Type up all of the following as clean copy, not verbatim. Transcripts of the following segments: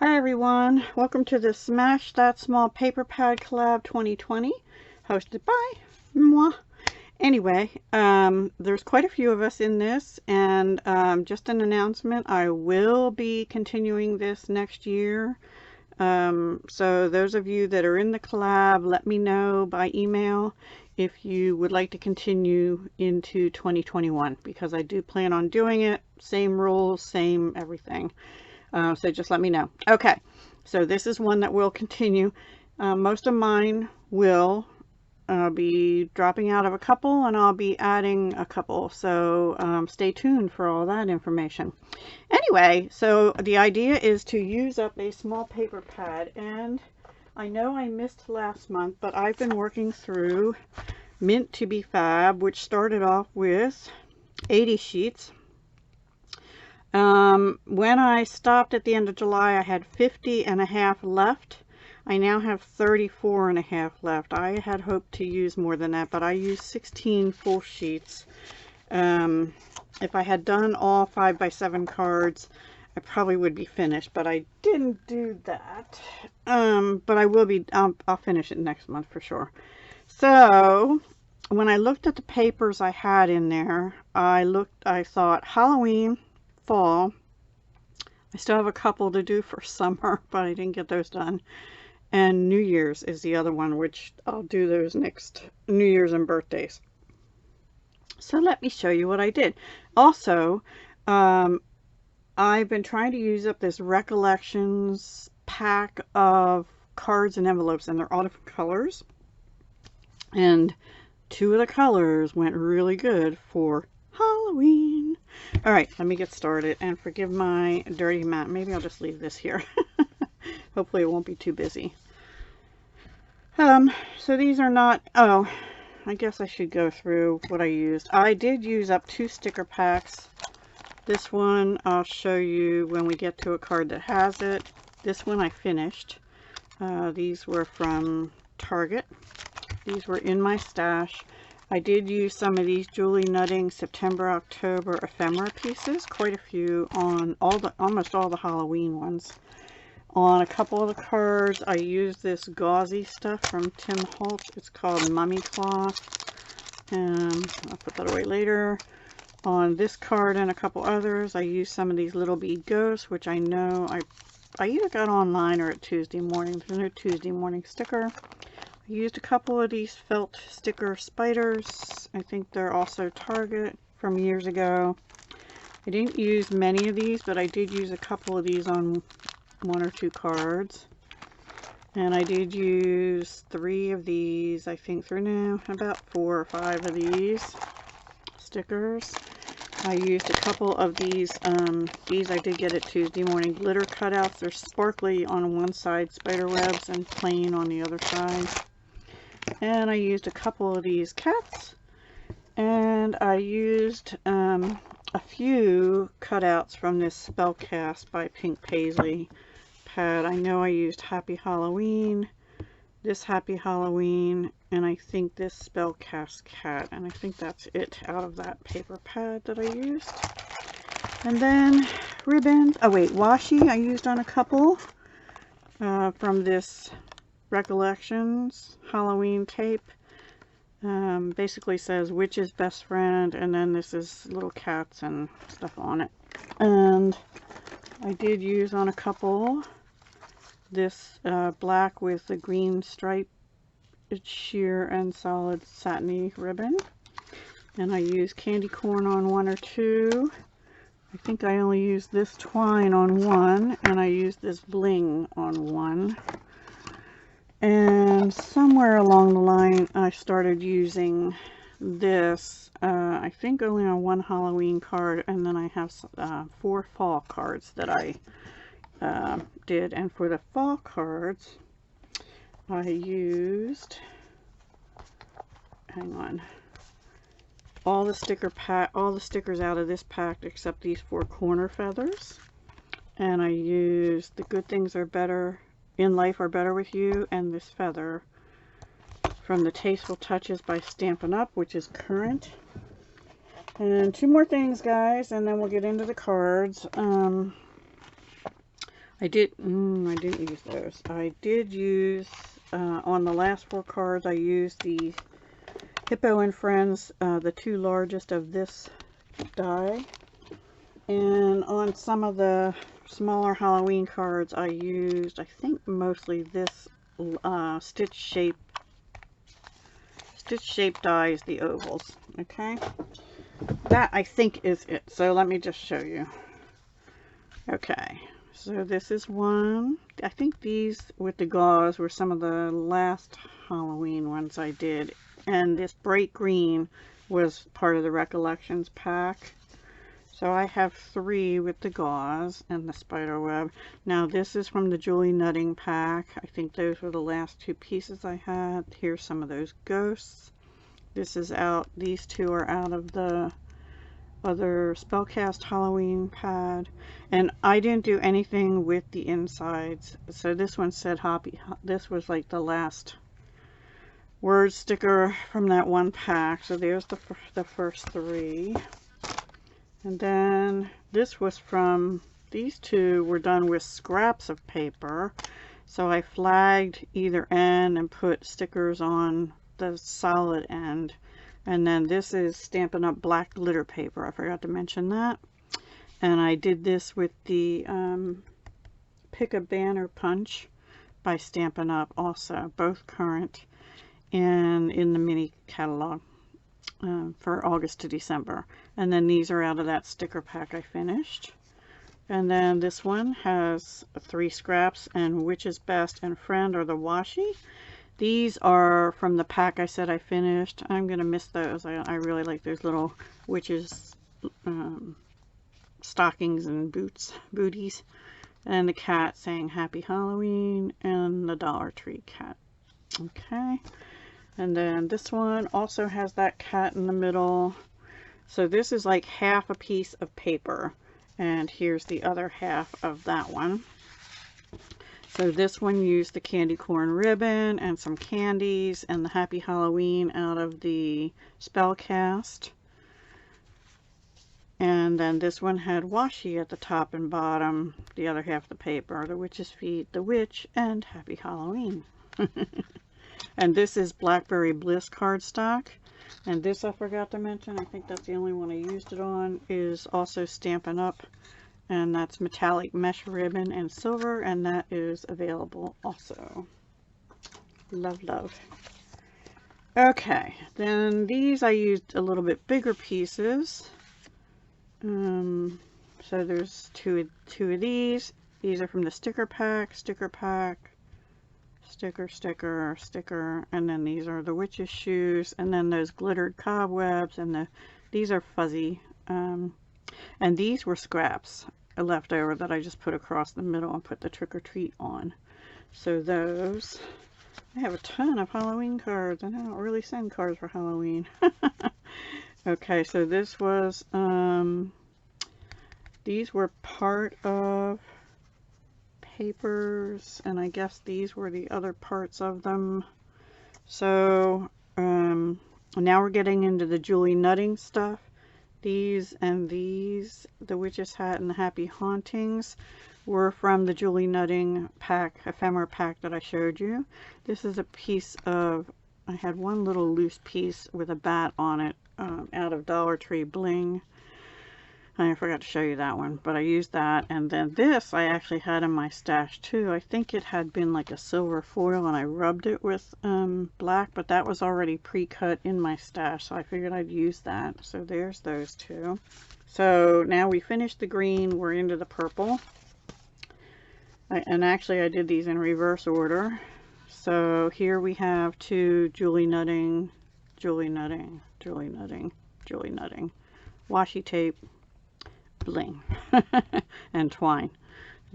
Hi everyone, welcome to the Smash That Small Paper Pad Collab 2020, hosted by moi. Anyway, there's quite a few of us in this, and just an announcement, I will be continuing this next year. So those of you that are in the collab, let me know by email if you would like to continue into 2021, because I do plan on doing it. Same rules, same everything. So just let me know. Okay, so this is one that will continue. Most of mine will be dropping out of a couple, and I'll be adding a couple. So stay tuned for all that information. Anyway, so the idea is to use up a small paper pad, and I know I missed last month, but I've been working through Mint to be Fab, which started off with 80 sheets. When I stopped at the end of July, I had 50 and a half left. I now have 34 and a half left. I had hoped to use more than that, but I used 16 full sheets. If I had done all 5x7 cards, I probably would be finished, but I didn't do that. But I will be, I'll finish it next month for sure. So when I looked at the papers I had in there, I thought Halloween, fall. I still have a couple to do for summer, but I didn't get those done. And New Year's is the other one, which I'll do those next New Year's and birthdays. So let me show you what I did. Also, I've been trying to use up this Recollections pack of cards and envelopes, and they're all different colors. And two of the colors went really good for Halloween. All right, let me get started, and forgive my dirty mat. Maybe I'll just leave this here. Hopefully it won't be too busy. So these are not, oh, I guess I should go through what I used. I did use up 2 sticker packs. This one I'll show you when we get to a card that has it. This one I finished. These were from Target. These were in my stash. I did use some of these Julie Nutting September, October ephemera pieces, quite a few on almost all the Halloween ones. On a couple of the cards, I used this gauzy stuff from Tim Holtz. It's called Mummy Cloth, and I'll put that away later. On this card and a couple others, I used some of these Little Bead Ghosts, which I know I either got online or at Tuesday morning. There's no Tuesday morning sticker. I used a couple of these felt sticker spiders. I think they're also Target from years ago. I didn't use many of these, but I did use a couple of these on 1 or 2 cards. And I did use 3 of these, I think, about 4 or 5 of these stickers. I used a couple of these I did get at Tuesday morning, glitter cutouts. They're sparkly on one side, spider webs, and plain on the other side. And I used a couple of these cats, and I used a few cutouts from this Spellcast by Pink Paisley pad. I know I used Happy Halloween, this Happy Halloween, and I think this Spellcast cat, and I think that's it out of that paper pad that I used. And then ribbons. Oh wait, washi I used on a couple from this Recollections Halloween tape. Basically says Witch's Best Friend, and then this is little cats and stuff on it. And I did use on a couple this black with the green stripe, it's sheer and solid satiny ribbon. And I used candy corn on 1 or 2. I think I only used this twine on 1, and I used this bling on 1. And somewhere along the line, I started using this, I think only on 1 Halloween card, and then I have 4 fall cards that I did. And for the fall cards, I used, hang on, all the stickers out of this pack except these 4 corner feathers. And I used The Good Things Are Better in Life Are Better With You, and this feather from the Tasteful Touches by Stampin' Up, which is current. And 2 more things, guys, and then we'll get into the cards. I didn't use those. I did use, on the last 4 cards, I used the Hippo and Friends, the 2 largest of this die. And on some of the smaller Halloween cards, I used, I think, mostly this stitch shape die is the ovals. Okay, that I think is it. So let me just show you. Okay, so this is one. I think these with the gauze were some of the last Halloween ones I did, and this bright green was part of the Recollections pack. So I have 3 with the gauze and the spider web. Now this is from the Julie Nutting pack. I think those were the last 2 pieces I had. Here's some of those ghosts. This is out. These 2 are out of the other Spellcast Halloween pad. And I didn't do anything with the insides. So this one said Happy. This was like the last word sticker from that one pack. So there's the first 3. And then this was from, these 2 were done with scraps of paper. So I flagged either end and put stickers on the solid end. And then this is Stampin' Up! Black glitter paper. I forgot to mention that. And I did this with the Pick a Banner Punch by Stampin' Up! Also, both current and in the mini catalog. For August to December. And then these are out of that sticker pack I finished. And then this one has 3 scraps, and Witch's Best and Friend are the washi. These are from the pack I said I finished. I'm going to miss those. I really like those little witches stockings and booties. And the cat saying Happy Halloween, and the Dollar Tree cat. Okay. And then this one also has that cat in the middle. So this is like half a piece of paper. And here's the other half of that one. So this one used the candy corn ribbon and some candies and the Happy Halloween out of the Spellcast. And then this one had washi at the top and bottom, the other half of the paper, the Witch's Feet, the Witch, and Happy Halloween. And this is Blackberry Bliss cardstock. And this I forgot to mention, I think that's the only one I used it on, is also Stampin' Up! And that's metallic mesh ribbon and silver, and that is available also. Love, love. Okay, then these I used a little bit bigger pieces. So there's two of these. These are from the sticker pack, sticker, sticker, and then these are the witch's shoes, and then those glittered cobwebs, and these are fuzzy. And these were scraps left over that I just put across the middle and put the trick or treat on. So those, I have a ton of Halloween cards, and I don't really send cards for Halloween. Okay, so this was, these were part of papers, and I guess these were the other parts of them. So now we're getting into the Julie Nutting stuff. These and these, the Witch's Hat and the Happy Hauntings, were from the Julie Nutting pack, ephemera pack that I showed you. This is a piece of, I had one little loose piece with a bat on it out of Dollar Tree Bling. I forgot to show you that one, but I used that. And then this I actually had in my stash too. I think it had been like a silver foil and I rubbed it with black, but that was already pre-cut in my stash, so I figured I'd use that. So there's those two. So now we finished the green, we're into the purple. And actually I did these in reverse order. So here we have two Julie Nutting, Julie Nutting, Julie Nutting, Julie Nutting, washi tape, bling, and twine.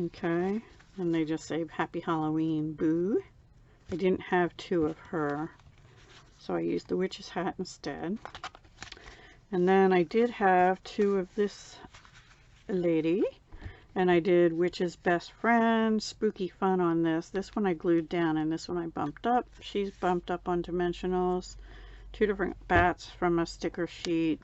Okay, and they just say Happy Halloween, boo. I didn't have two of her, so I used the Witch's Hat instead. And then I did have two of this lady, and I did Witch's Best Friend, Spooky Fun on this. This one I glued down, and this one I bumped up. She's bumped up on dimensionals. Two different bats from a sticker sheet.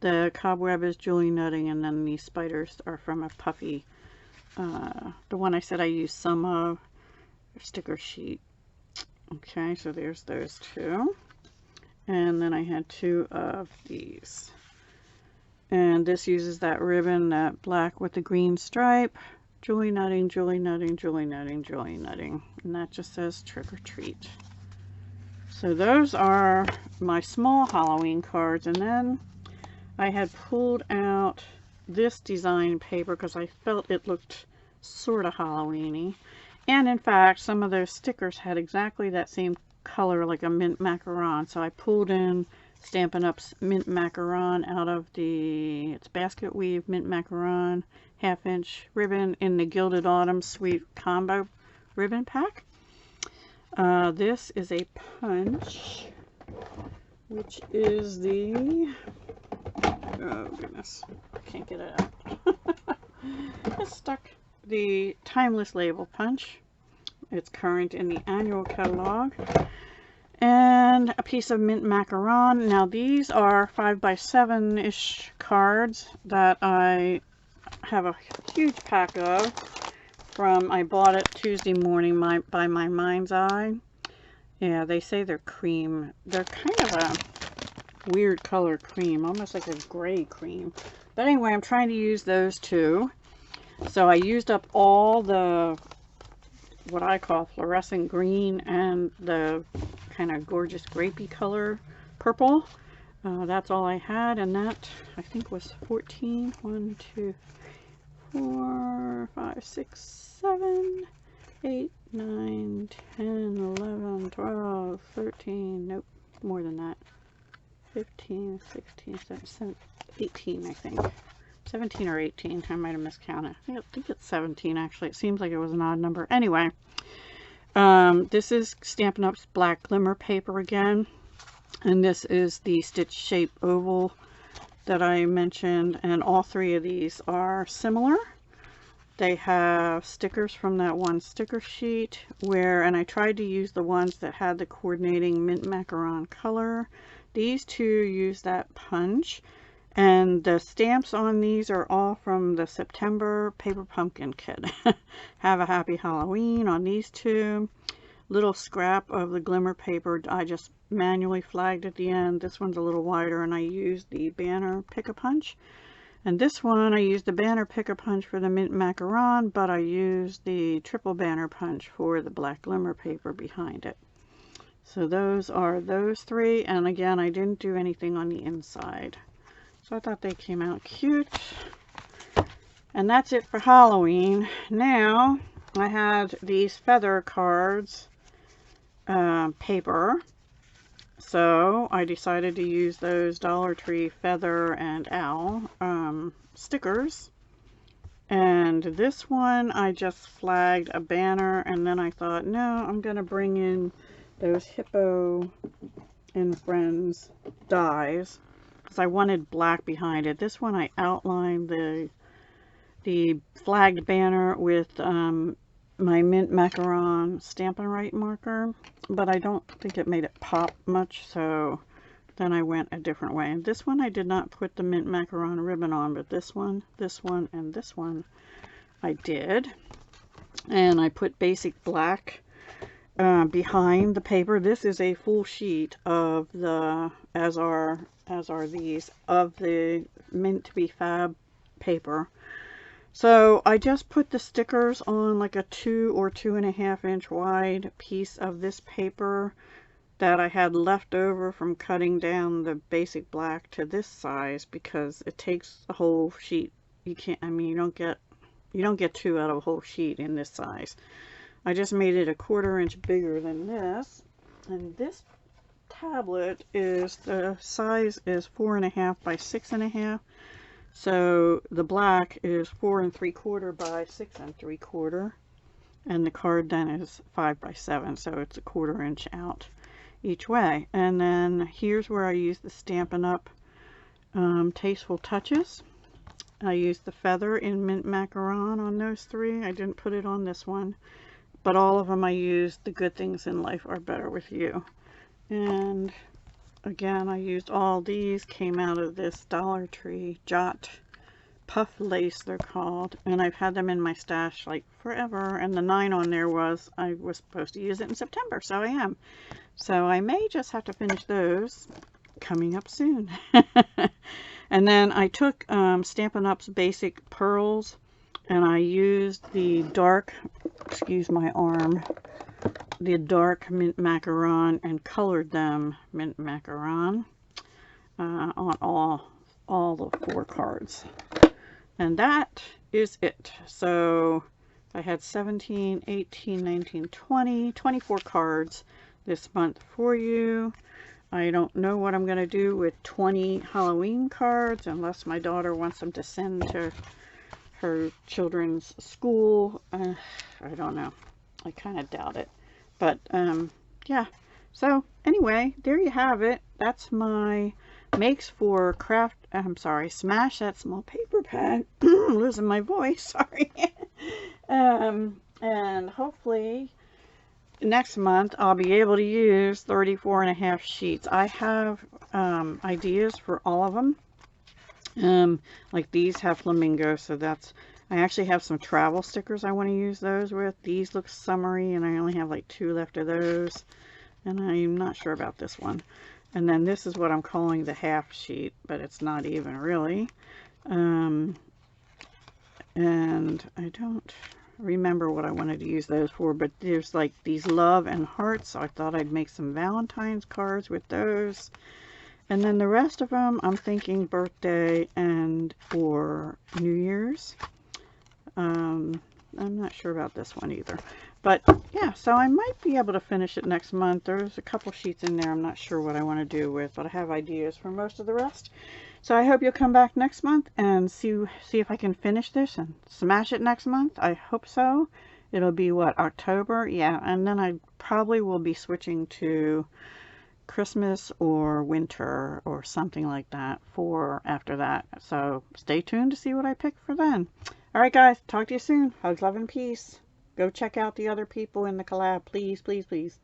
The cobweb is Julie Nutting, and then these spiders are from a puffy the one I said I used some of, sticker sheet. Okay, so there's those two. And then I had two of these. And this uses that ribbon, that black with the green stripe. Julie nutting, Julie nutting, Julie nutting, Julie nutting. And that just says trick or treat. So those are my small Halloween cards. And then I had pulled out this design paper because I felt it looked sort of Halloween-y. And in fact, some of those stickers had exactly that same color, like a mint macaron. So I pulled in Stampin' Up's mint macaron out of it's basket weave mint macaron 1/2 inch ribbon in the Gilded Autumn Sweet Combo ribbon pack. This is a punch, which is the, oh goodness, I can't get it out. It's stuck. The Timeless Label punch. It's current in the annual catalog. And a piece of mint macaron. Now these are 5x7-ish cards that I have a huge pack of from, I bought it Tuesday morning by My Mind's Eye. Yeah, they say they're cream. They're kind of a weird color cream, almost like a gray cream. But anyway, I'm trying to use those two. So I used up all the, what I call fluorescent green, and the kind of gorgeous grapey color purple. That's all I had, and that I think was 14. 1, 2, 4, 5, 6, 7, 8, 9, 10, 11, 12, 13. Nope, more than that. 15, 16, 17, 18, I think. 17 or 18. I might have miscounted. I think it's 17 actually. It seems like it was an odd number. Anyway, this is Stampin' Up's black glimmer paper again. And this is the stitch shape oval that I mentioned. And all three of these are similar. They have stickers from that one sticker sheet and I tried to use the ones that had the coordinating mint macaron color. These two use that punch. And the stamps on these are all from the September Paper Pumpkin Kit. Have a Happy Halloween on these two. Little scrap of the glimmer paper I just manually flagged at the end. This one's a little wider, and I used the banner Pick-a-Punch. And this one I used the banner Pick-a-Punch for the mint macaron, but I used the triple banner punch for the black glimmer paper behind it. So those are those three, and again I didn't do anything on the inside. So I thought they came out cute. And that's it for Halloween. Now, I had these feather cards, paper. So I decided to use those Dollar Tree feather and owl stickers. And this one I just flagged a banner, and then I thought, no, I'm going to bring in those Hippo and Friends dies. I wanted black behind it. This one I outlined the flagged banner with my mint macaron Stampin' Right marker, but I don't think it made it pop much, so then I went a different way. And this one I did not put the mint macaron ribbon on, but this one, and this one I did. And I put basic black behind the paper. This is a full sheet of the, as are these, of the Mint to Be Fab paper. So I just put the stickers on like a 2 or 2.5 inch wide piece of this paper that I had left over from cutting down the basic black to this size, because it takes a whole sheet. You can't, I mean, you don't get 2 out of a whole sheet in this size. I just made it a 1/4 inch bigger than this, and this tablet is, the size is 4.5 by 6.5, so the black is 4 3/4 by 6 3/4, and the card then is 5 by 7, so it's a 1/4 inch out each way. And then here's where I use the Stampin' Up Tasteful Touches. I used the feather in mint macaron on those three. I didn't put it on this one, but all of them I used the Good Things in Life Are Better With You. And again, I used all these, came out of this Dollar Tree Jot Puff lace, they're called, and I've had them in my stash like forever, and the 9 on there was I was supposed to use it in September, so I am. So I may just have to finish those coming up soon. And then I took Stampin' Up's Basic Pearls, and I used the dark, excuse my arm, the dark mint macaron, and colored them mint macaron on all the 4 cards. And that is it. So I had 17, 18, 19, 20, 24 cards this month for you. I don't know what I'm going to do with 20 Halloween cards unless my daughter wants them to send to her children's school. I don't know. I kind of doubt it. But yeah. So anyway, there you have it. That's my makes for craft. I'm sorry, smash that small paper pad. I'm losing my voice. Sorry. And hopefully next month I'll be able to use 34.5 sheets. I have ideas for all of them. Like these have flamingos, so that's. I actually have some travel stickers I want to use those with. These look summery, and I only have like 2 left of those. And I'm not sure about this one. And then this is what I'm calling the half sheet, but it's not even really. And I don't remember what I wanted to use those for, but there's like these love and hearts, so I thought I'd make some Valentine's cards with those. And then the rest of them, I'm thinking birthday and or New Year's. I'm not sure about this one either. But yeah, so I might be able to finish it next month. There's a couple sheets in there I'm not sure what I want to do with, but I have ideas for most of the rest. So I hope you'll come back next month and see if I can finish this and smash it next month. I hope so. It'll be what, October? Yeah, and then I probably will be switching to Christmas or winter or something like that for after that. So stay tuned to see what I pick for then. All right, guys, talk to you soon. Hugs, love, and peace. Go check out the other people in the collab, please, please, please.